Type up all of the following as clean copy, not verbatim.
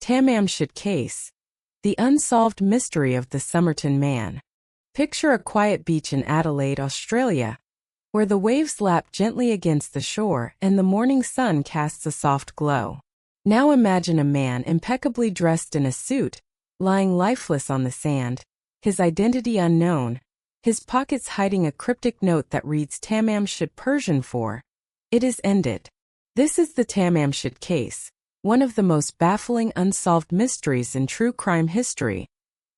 Tamamshud Case. The Unsolved Mystery of the Somerton Man. Picture a quiet beach in Adelaide, Australia, where the waves lap gently against the shore and the morning sun casts a soft glow. Now imagine a man impeccably dressed in a suit, lying lifeless on the sand, his identity unknown, his pockets hiding a cryptic note that reads Tamamshud Persian for, "It is ended." This is the Tamamshud Case, one of the most baffling unsolved mysteries in true crime history,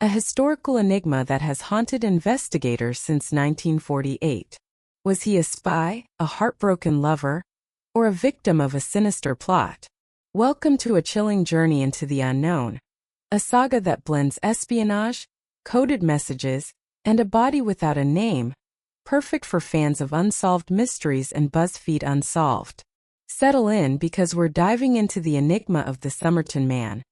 a historical enigma that has haunted investigators since 1948. Was he a spy, a heartbroken lover, or a victim of a sinister plot? Welcome to a chilling journey into the unknown, a saga that blends espionage, coded messages, and a body without a name, perfect for fans of unsolved mysteries and BuzzFeed Unsolved. Settle in because we're diving into the enigma of the Somerton Man,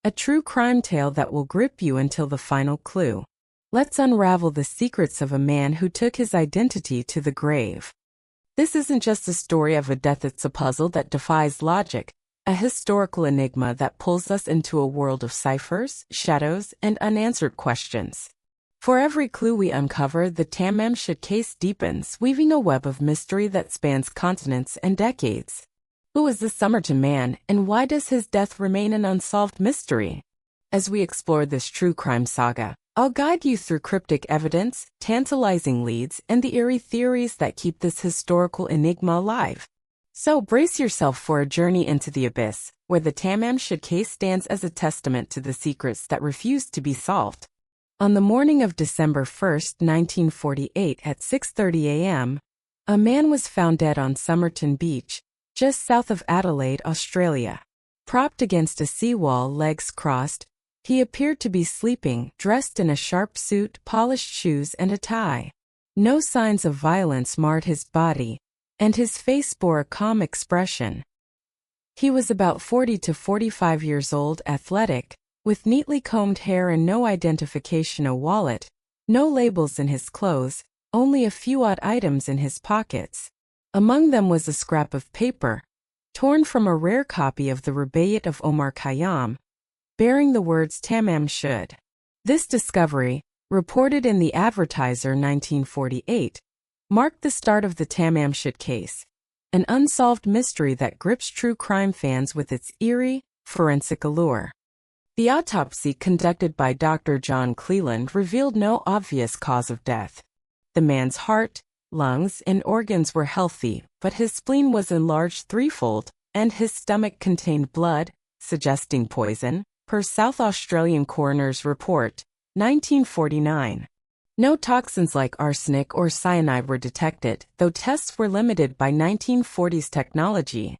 a true crime tale that will grip you until the final clue. Let's unravel the secrets of a man who took his identity to the grave. This isn't just a story of a death, it's a puzzle that defies logic, a historical enigma that pulls us into a world of ciphers, shadows, and unanswered questions. For every clue we uncover, the Tamamshud Case deepens, weaving a web of mystery that spans continents and decades. Who is the Somerton Man, and why does his death remain an unsolved mystery? As we explore this true crime saga, I'll guide you through cryptic evidence, tantalizing leads, and the eerie theories that keep this historical enigma alive. So brace yourself for a journey into the abyss, where the Tamamshud Case stands as a testament to the secrets that refuse to be solved. On the morning of December 1, 1948 at 6:30 a.m., a man was found dead on Somerton Beach, just south of Adelaide, Australia. Propped against a seawall, legs crossed, he appeared to be sleeping, dressed in a sharp suit, polished shoes, and a tie. No signs of violence marred his body, and his face bore a calm expression. He was about 40 to 45 years old, athletic, with neatly combed hair and no identification, a wallet, no labels in his clothes, only a few odd items in his pockets. Among them was a scrap of paper, torn from a rare copy of the Rubaiyat of Omar Khayyam, bearing the words Tamamshud. This discovery, reported in the Advertiser 1948, marked the start of the Tamamshud Case, an unsolved mystery that grips true crime fans with its eerie, forensic allure. The autopsy conducted by Dr. John Cleland revealed no obvious cause of death. The man's heart, lungs, and organs were healthy, but his spleen was enlarged threefold, and his stomach contained blood, suggesting poison, per South Australian Coroner's Report, 1949. No toxins like arsenic or cyanide were detected, though tests were limited by 1940s technology.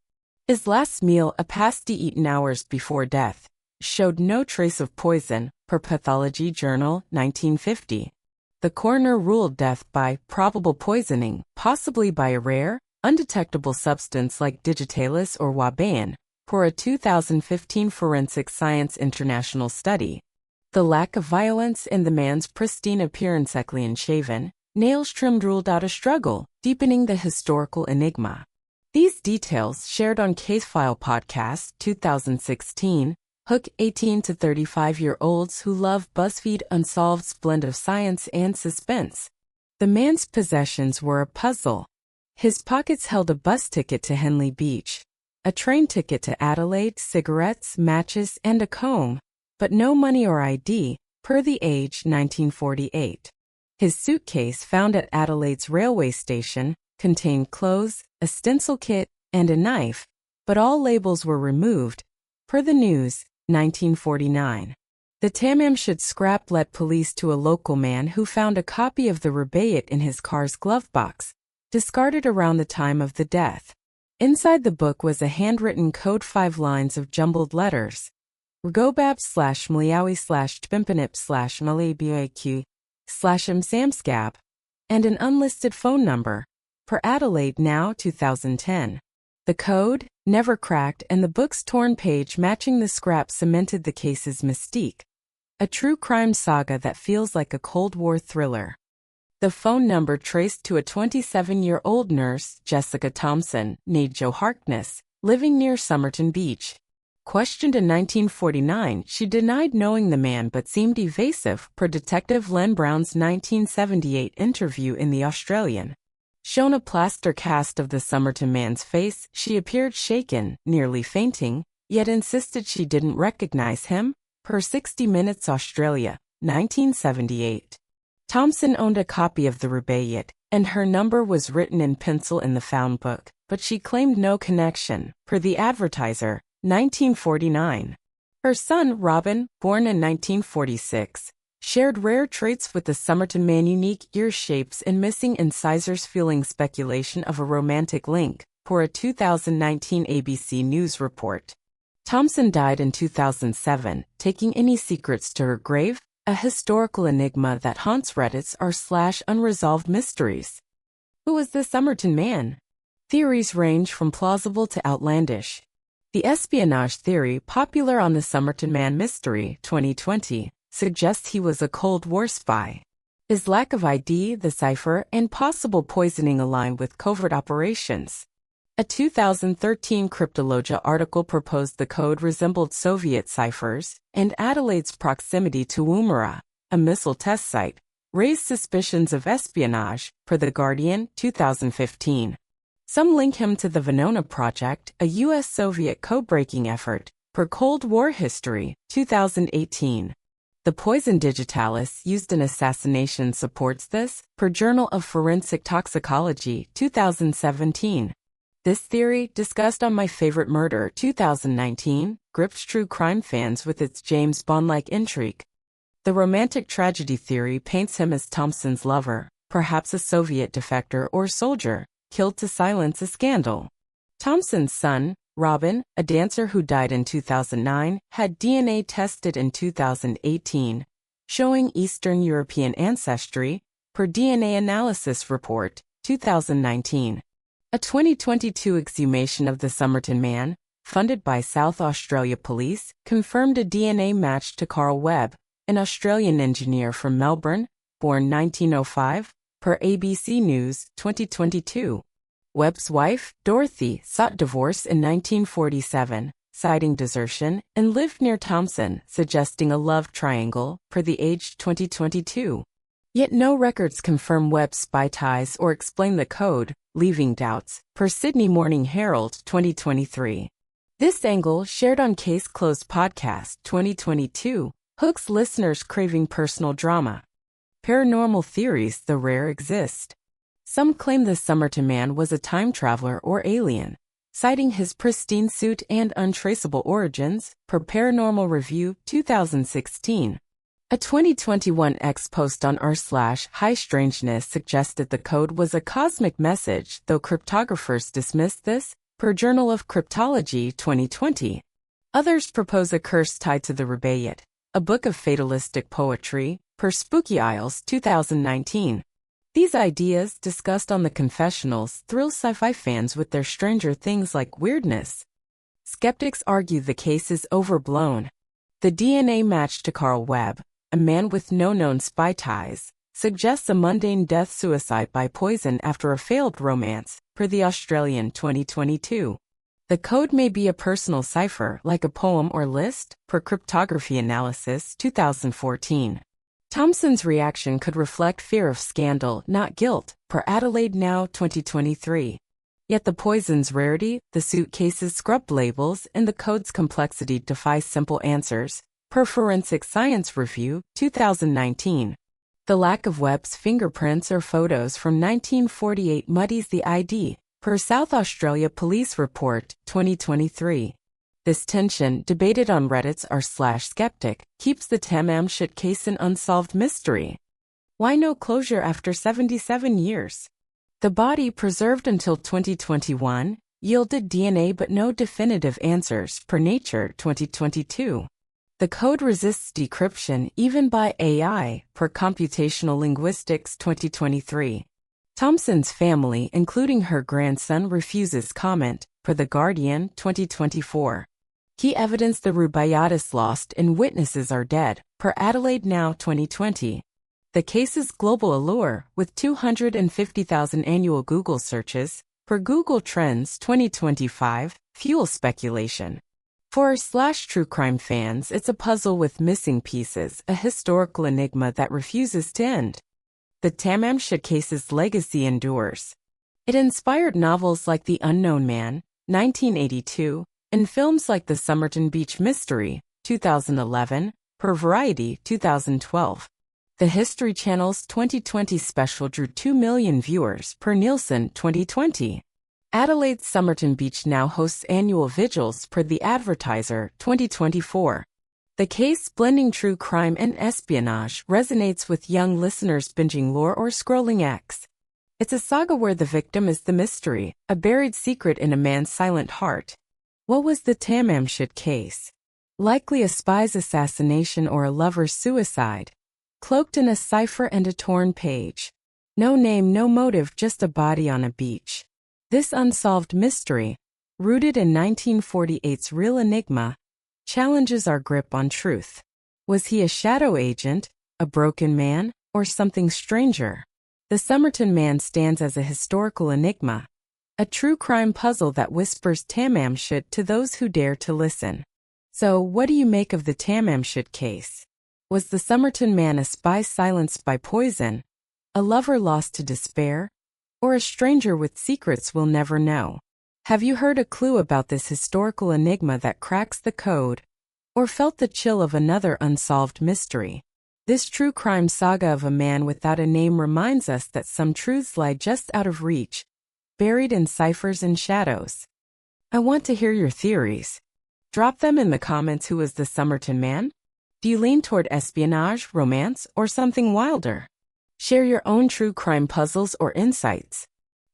His last meal, a pasty eaten hours before death, showed no trace of poison, per Pathology Journal, 1950. The coroner ruled death by probable poisoning, possibly by a rare, undetectable substance like digitalis or wabain, per a 2015 Forensic Science International study. The lack of violence and the man's pristine appearance, clean-shaven, nails trimmed, ruled out a struggle, deepening the historical enigma. These details, shared on Casefile Podcast 2016, hook 18 to 35-year-olds who love BuzzFeed Unsolved's blend of science and suspense. The man's possessions were a puzzle. His pockets held a bus ticket to Henley Beach, a train ticket to Adelaide, cigarettes, matches, and a comb, but no money or ID, per The Age 1948. His suitcase, found at Adelaide's railway station, contained clothes, a stencil kit, and a knife, but all labels were removed, per The News, 1949. The Tamamshud scrap led police to a local man who found a copy of the Rubaiyat in his car's glove box, discarded around the time of the death. Inside the book was a handwritten code, 5 lines of jumbled letters. Rgobab/Mliawi/Tpimpinip/Malabaq/Msamskab, and an unlisted phone number, per Adelaide Now 2010. The code, never cracked, and the book's torn page matching the scrap cemented the case's mystique. A true crime saga that feels like a Cold War thriller. The phone number traced to a 27-year-old nurse, Jessica Thompson, née Jo Harkness, living near Somerton Beach. Questioned in 1949, she denied knowing the man but seemed evasive, per Detective Len Brown's 1978 interview in The Australian. Shown a plaster cast of the Somerton man's face, she appeared shaken, nearly fainting, yet insisted she didn't recognize him, per 60 Minutes Australia, 1978. Thompson owned a copy of the rubaiyat, and her number was written in pencil in the found book, but she claimed no connection, per The Advertiser, 1949. Her son, Robin, born in 1946, shared rare traits with the Somerton man: unique ear shapes and missing incisors, fueling speculation of a romantic link, per a 2019 ABC News report. Thompson died in 2007, taking any secrets to her grave, a historical enigma that haunts Reddit's r/unresolved mysteries. Who was the Somerton man? Theories range from plausible to outlandish. The espionage theory, popular on the Somerton Man Mystery 2020, suggests he was a Cold War spy. His lack of ID, the cipher, and possible poisoning align with covert operations. A 2013 Cryptologia article proposed the code resembled Soviet ciphers, and Adelaide's proximity to Woomera, a missile test site, raised suspicions of espionage, per The Guardian, 2015. Some link him to the Venona Project, a U.S.-Soviet code-breaking effort, per Cold War History, 2018. The poison digitalis used in assassination supports this, per Journal of Forensic Toxicology, 2017. This theory, discussed on My Favorite Murder 2019, grips true crime fans with its James Bond-like intrigue. The romantic tragedy theory paints him as Thompson's lover, perhaps a Soviet defector or soldier, killed to silence a scandal. Thompson's son, Robin, a dancer who died in 2009, had DNA tested in 2018, showing Eastern European ancestry, per DNA Analysis Report, 2019. A 2022 exhumation of the Somerton man, funded by South Australia Police, confirmed a DNA match to Carl Webb, an Australian engineer from Melbourne, born 1905, per ABC News, 2022. Webb's wife, Dorothy, sought divorce in 1947, citing desertion, and lived near Thompson, suggesting a love triangle, per The Age 2022. Yet no records confirm Webb's spy ties or explain the code, leaving doubts, per Sydney Morning Herald 2023. This angle, shared on Case Closed Podcast 2022, hooks listeners craving personal drama. Paranormal theories, though rare, exist. Some claim the Somerton man was a time traveler or alien, citing his pristine suit and untraceable origins, per Paranormal Review 2016. A 2021 X post on r/high strangeness suggested the code was a cosmic message, though cryptographers dismissed this, per Journal of Cryptology 2020. Others propose a curse tied to the rubaiyat, a book of fatalistic poetry, per Spooky Isles 2019. These ideas, discussed on the confessionals, thrill sci-fi fans with their Stranger Things-like weirdness. Skeptics argue the case is overblown. The DNA match to Carl Webb, a man with no known spy ties, suggests a mundane death-suicide by poison after a failed romance, per The Australian 2022. The code may be a personal cipher, like a poem or list, per Cryptography Analysis 2014. Thompson's reaction could reflect fear of scandal, not guilt, per Adelaide Now 2023. Yet the poison's rarity, the suitcase's scrubbed labels, and the code's complexity defy simple answers, per Forensic Science Review 2019. The lack of Webb's fingerprints or photos from 1948 muddies the ID, per South Australia Police Report 2023. This tension, debated on Reddit's r/skeptic, keeps the Tamamshut case an unsolved mystery. Why no closure after 77 years? The body, preserved until 2021, yielded DNA but no definitive answers, per Nature 2022. The code resists decryption even by AI, per Computational Linguistics 2023. Thompson's family, including her grandson, refuses comment, per The Guardian 2024. Key evidence: the rubaiyat is lost and witnesses are dead, per Adelaide Now 2020. The case's global allure, with 250,000 annual Google searches, per Google Trends 2025, fuels speculation. For/true crime fans, it's a puzzle with missing pieces, a historical enigma that refuses to end. The Tamamshud case's legacy endures. It inspired novels like The Unknown Man, 1982, and films like The Somerton Beach Mystery, 2011, per Variety, 2012. The History Channel's 2020 special drew 2 million viewers per Nielsen 2020. Adelaide's Somerton Beach now hosts annual vigils per The Advertiser 2024. The case, blending true crime and espionage, resonates with young listeners binging lore or scrolling X. It's a saga where the victim is the mystery, a buried secret in a man's silent heart. What was the Tamamshud case? Likely a spy's assassination or a lover's suicide. Cloaked in a cipher and a torn page. No name, no motive, just a body on a beach. This unsolved mystery, rooted in 1948's real enigma, challenges our grip on truth. Was he a shadow agent, a broken man, or something stranger? The Somerton Man stands as a historical enigma, a true crime puzzle that whispers Tamamshud to those who dare to listen. So, what do you make of the Tamamshud case? Was the Somerton Man a spy silenced by poison, a lover lost to despair, or a stranger with secrets we'll never know? Have you heard a clue about this historical enigma that cracks the code, or felt the chill of another unsolved mystery? This true crime saga of a man without a name reminds us that some truths lie just out of reach, buried in ciphers and shadows. I want to hear your theories. Drop them in the comments. Who is the Somerton Man? Do you lean toward espionage, romance, or something wilder? Share your own true crime puzzles or insights.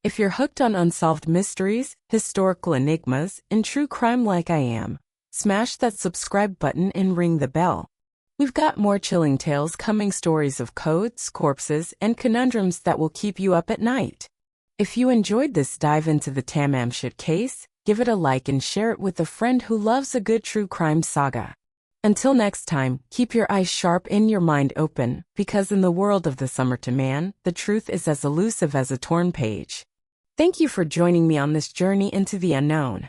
If you're hooked on unsolved mysteries, historical enigmas, and true crime like I am, smash that subscribe button and ring the bell. We've got more chilling tales coming, stories of codes, corpses, and conundrums that will keep you up at night. If you enjoyed this dive into the Tamamshud case, give it a like and share it with a friend who loves a good true crime saga. Until next time, keep your eyes sharp and your mind open, because in the world of the Somerton Man, the truth is as elusive as a torn page. Thank you for joining me on this journey into the unknown.